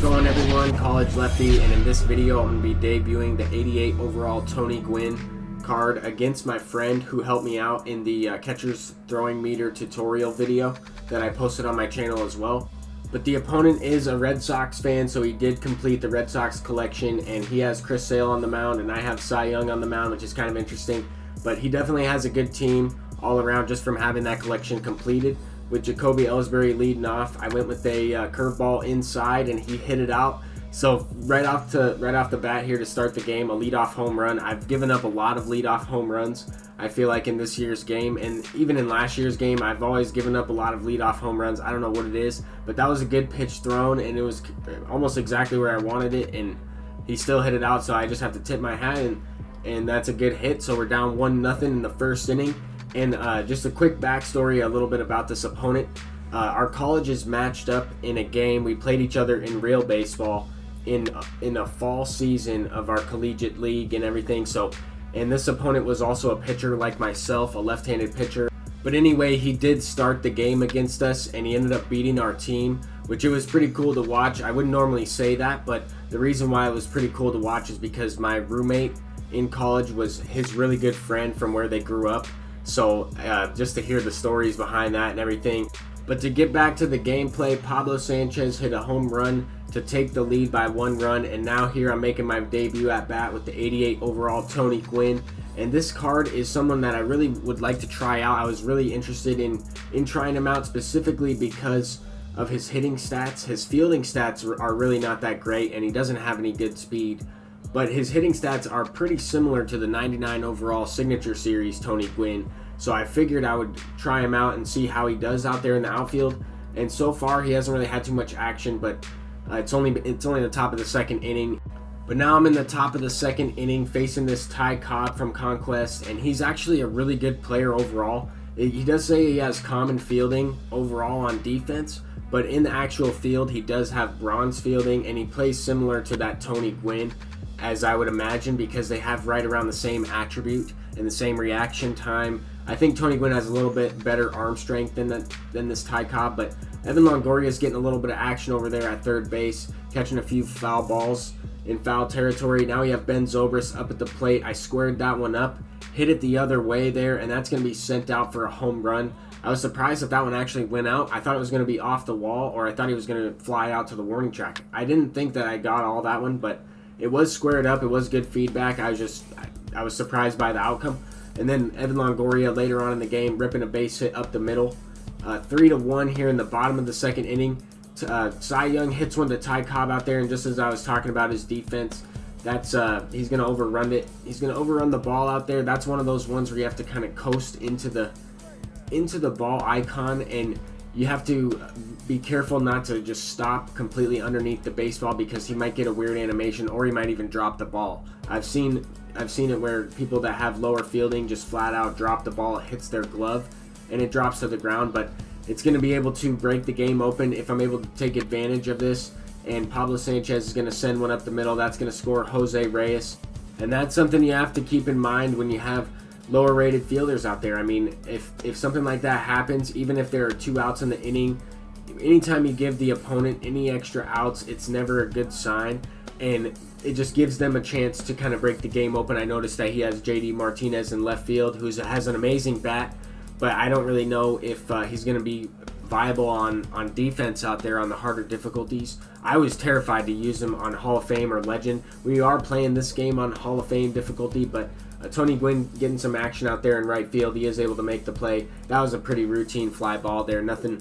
it going, everyone? College Lefty, and in this video I'm going to be debuting the 88 overall Tony Gwynn card against my friend who helped me out in the catcher's throwing meter tutorial video that I posted on my channel as well. But the opponent is a Red Sox fan, so he did complete the Red Sox collection, and he has Chris Sale on the mound and I have Cy Young on the mound, which is kind of interesting. But he definitely has a good team all around just from having that collection completed. With Jacoby Ellsbury leading off, I went with a curveball inside and he hit it out. So right off the bat here to start the game, a leadoff home run. I've given up a lot of leadoff home runs, I feel like, in this year's game, and even in last year's game I've always given up a lot of leadoff home runs. I don't know what it is, but that was a good pitch thrown and it was almost exactly where I wanted it, and he still hit it out, so I just have to tip my hat, and that's a good hit. So we're down 1-0 in the first inning. And just a quick backstory, a little bit about this opponent. Our colleges matched up in a game. We played each other in real baseball in a fall season of our collegiate league and everything. So, and this opponent was also a pitcher like myself, a left-handed pitcher. But anyway, he did start the game against us and he ended up beating our team, which it was pretty cool to watch. I wouldn't normally say that, but the reason why it was pretty cool to watch is because my roommate in college was his really good friend from where they grew up. So just to hear the stories behind that and everything. But to get back to the gameplay, Pablo Sanchez hit a home run to take the lead by 1 run, and now here I'm making my debut at bat with the 88 overall Tony Gwynn. And this card is someone that I really would like to try out. I was really interested in trying him out specifically because of his hitting stats. His fielding stats are really not that great, and he doesn't have any good speed. But his hitting stats are pretty similar to the 99 overall signature series Tony Gwynn. So I figured I would try him out and see how he does out there in the outfield. And so far he hasn't really had too much action, but it's only the top of the second inning. But now I'm in the top of the second inning facing this Ty Cobb from Conquest, and he's actually a really good player overall. He does say he has common fielding overall on defense, but in the actual field he does have bronze fielding, and he plays similar to that Tony Gwynn, as I would imagine, because they have right around the same attribute and the same reaction time. I think Tony Gwynn has a little bit better arm strength than this Ty Cobb, but Evan Longoria is getting a little bit of action over there at third base, catching a few foul balls in foul territory. Now we have Ben Zobrist up at the plate. I squared that one up, hit it the other way there, and that's going to be sent out for a home run. I was surprised that one actually went out. I thought it was going to be off the wall, or I thought he was going to fly out to the warning track. I didn't think that I got all that one, but it was squared up. It was good feedback. I was surprised by the outcome. And then Evan Longoria later on in the game ripping a base hit up the middle. 3-1 here in the bottom of the second inning. Cy Young hits one to Ty Cobb out there, and just as I was talking about his defense, that's he's going to overrun it. He's going to overrun the ball out there. That's one of those ones where you have to kind of coast into the ball icon, and you have to be careful not to just stop completely underneath the baseball, because he might get a weird animation or he might even drop the ball. I've seen it where people that have lower fielding just flat out drop the ball, it hits their glove and it drops to the ground. But it's going to be able to break the game open if I'm able to take advantage of this. And Pablo Sanchez is going to send one up the middle. That's going to score Jose Reyes, and that's something you have to keep in mind when you have lower rated fielders out there. I mean, if something like that happens, even if there are 2 outs in the inning, anytime you give the opponent any extra outs, it's never a good sign, and it just gives them a chance to kind of break the game open. I noticed that he has JD Martinez in left field, who has an amazing bat, but I don't really know if he's going to be viable on defense out there on the harder difficulties. I was terrified to use him on Hall of Fame or Legend. We are playing this game on Hall of Fame difficulty, but Tony Gwynn getting some action out there in right field. He is able to make the play. That was a pretty routine fly ball there. Nothing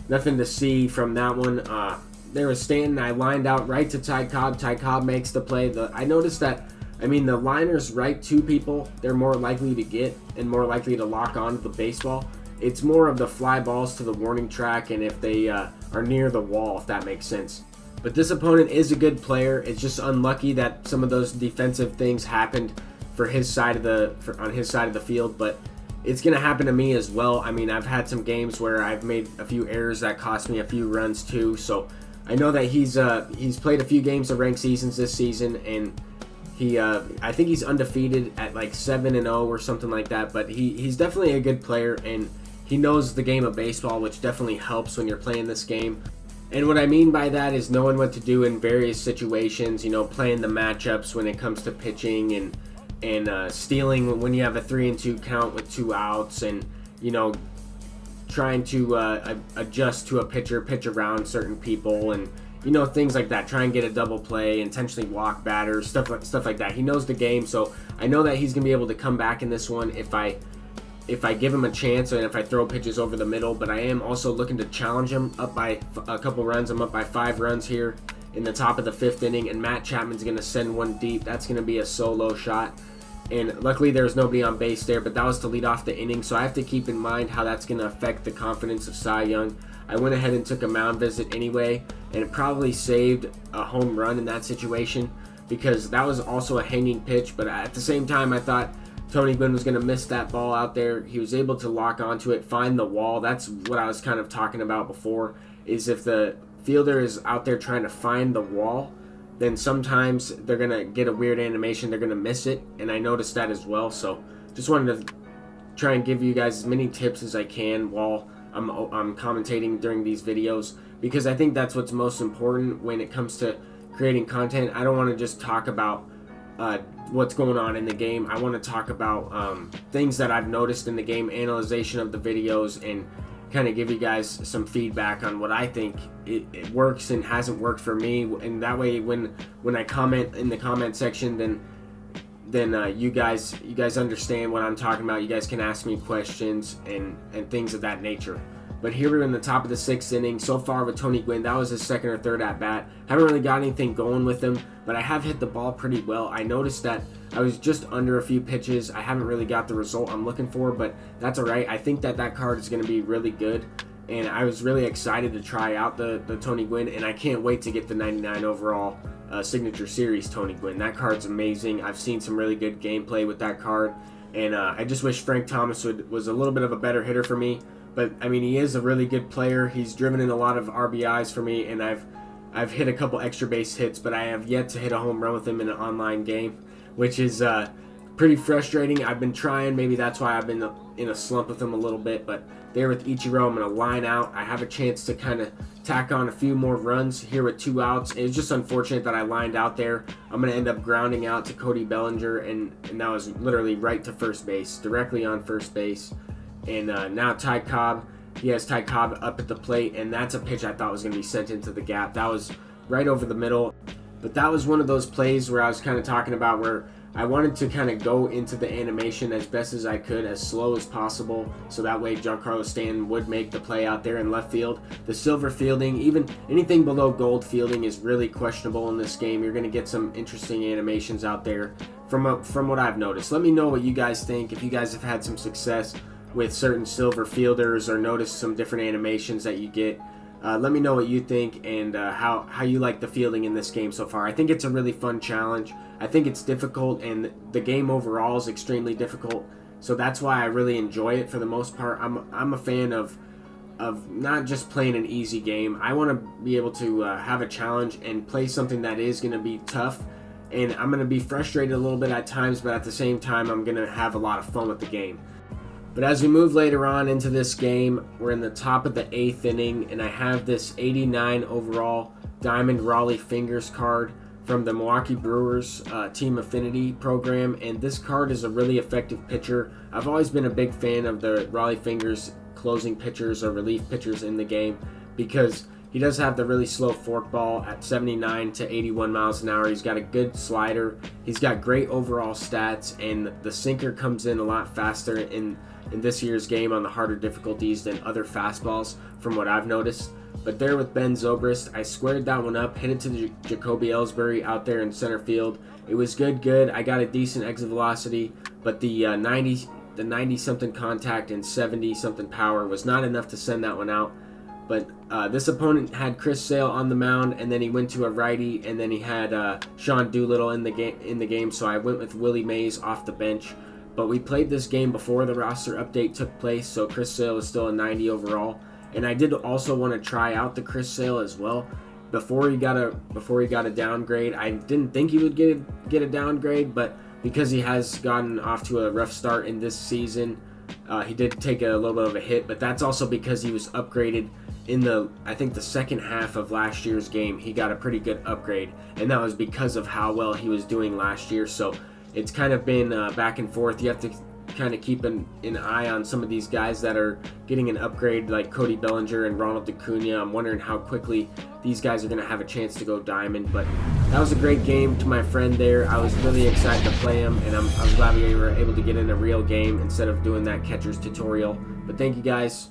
to see from that one. There was Stanton. I lined out right to Ty Cobb. Ty Cobb makes the play. I noticed that, I mean, the liners right to people, they're more likely to get and more likely to lock onto the baseball. It's more of the fly balls to the warning track and if they are near the wall, if that makes sense. But this opponent is a good player. It's just unlucky that some of those defensive things happened for his side of on his side of the field, but it's going to happen to me as well. I mean, I've had some games where I've made a few errors that cost me a few runs too. So I know that he's played a few games of ranked seasons this season, and I think he's undefeated at like 7-0 or something like that. But he's definitely a good player, and he knows the game of baseball, which definitely helps when you're playing this game. And what I mean by that is knowing what to do in various situations, you know, playing the matchups when it comes to pitching, and stealing when you have a 3-2 count with 2 outs, and, you know, trying to adjust to a pitcher, pitch around certain people, and, you know, things like that. Try and get a double play, intentionally walk batters, stuff like that. He knows the game, so I know that he's going to be able to come back in this one if I give him a chance and if I throw pitches over the middle. But I am also looking to challenge him up by a couple runs. I'm up by 5 runs here in the top of the 5th inning, and Matt Chapman's going to send one deep. That's going to be a solo shot. And luckily there's nobody on base there, but that was to lead off the inning, so I have to keep in mind how that's going to affect the confidence of Cy Young. I went ahead and took a mound visit anyway, and it probably saved a home run in that situation because that was also a hanging pitch, but at the same time I thought Tony Gwynn was going to miss that ball out there. He was able to lock onto it, find the wall. That's what I was kind of talking about before, is if the fielder is out there trying to find the wall, then sometimes they're going to get a weird animation. They're going to miss it, and I noticed that as well. So just wanted to try and give you guys as many tips as I can while I'm commentating during these videos, because I think that's what's most important when it comes to creating content. I don't want to just talk about what's going on in the game. I want to talk about things that I've noticed in the game, analyzation of the videos, and kind of give you guys some feedback on what I think it works and hasn't worked for me. And that way, when I comment in the comment section, then you guys understand what I'm talking about. You guys can ask me questions and things of that nature. But here we're in the top of the 6th inning. So far with Tony Gwynn, that was his 2nd or 3rd at bat. Haven't really got anything going with him, but I have hit the ball pretty well. I noticed that I was just under a few pitches. I haven't really got the result I'm looking for, but that's all right. I think that card is going to be really good, and I was really excited to try out the Tony Gwynn, and I can't wait to get the 99 overall Signature Series Tony Gwynn. That card's amazing. I've seen some really good gameplay with that card, and I just wish Frank Thomas was a little bit of a better hitter for me. But I mean, he is a really good player. He's driven in a lot of RBIs for me, and I've hit a couple extra base hits, but I have yet to hit a home run with him in an online game, which is pretty frustrating. I've been trying. Maybe that's why I've been in a slump with him a little bit. But there with Ichiro, I'm going to line out. I have a chance to kind of tack on a few more runs here with 2 outs. It's just unfortunate that I lined out there. I'm going to end up grounding out to Cody Bellinger, and that was literally right to first base, directly on first base. And now Ty Cobb, he has Ty Cobb up at the plate, and that's a pitch I thought was going to be sent into the gap. That was right over the middle. But that was one of those plays where I was kind of talking about where I wanted to kind of go into the animation as best as I could, as slow as possible, so that way Giancarlo Stanton would make the play out there in left field. The silver fielding, even anything below gold fielding, is really questionable in this game. You're going to get some interesting animations out there from what I've noticed. Let me know what you guys think, if you guys have had some success with certain silver fielders or notice some different animations that you get. Let me know what you think and how you like the fielding in this game so far. I think it's a really fun challenge. I think it's difficult, and the game overall is extremely difficult, so that's why I really enjoy it for the most part. I'm a fan of not just playing an easy game. I want to be able to have a challenge and play something that is going to be tough, and I'm going to be frustrated a little bit at times, but at the same time I'm going to have a lot of fun with the game. But as we move later on into this game, we're in the top of the 8th inning, and I have this 89 overall Diamond Raleigh Fingers card from the Milwaukee Brewers Team Affinity program, and this card is a really effective pitcher. I've always been a big fan of the Raleigh Fingers closing pitchers or relief pitchers in the game because he does have the really slow forkball at 79 to 81 miles an hour. He's got a good slider. He's got great overall stats, and the sinker comes in a lot faster in this year's game on the harder difficulties than other fastballs from what I've noticed. But there with Ben Zobrist, I squared that one up, hit it to Jacoby Ellsbury out there in center field. It was good. I got a decent exit velocity, but the 90-something contact and 70-something power was not enough to send that one out. But this opponent had Chris Sale on the mound, and then he went to a righty, and then he had Sean Doolittle in the game. So I went with Willie Mays off the bench. But we played this game before the roster update took place, so Chris Sale is still a 90 overall. And I did also want to try out the Chris Sale as well before he got a downgrade. I didn't think he would get a downgrade, but because he has gotten off to a rough start in this season, he did take a little bit of a hit. But that's also because he was upgraded in I think the second half of last year's game, he got a pretty good upgrade, and that was because of how well he was doing last year. So it's kind of been back and forth. You have to kind of keep an eye on some of these guys that are getting an upgrade, like Cody Bellinger and Ronald Acuna. I'm wondering how quickly these guys are going to have a chance to go diamond. But that was a great game to my friend there. I was really excited to play him, and I'm glad we were able to get in a real game instead of doing that catcher's tutorial. But thank you guys.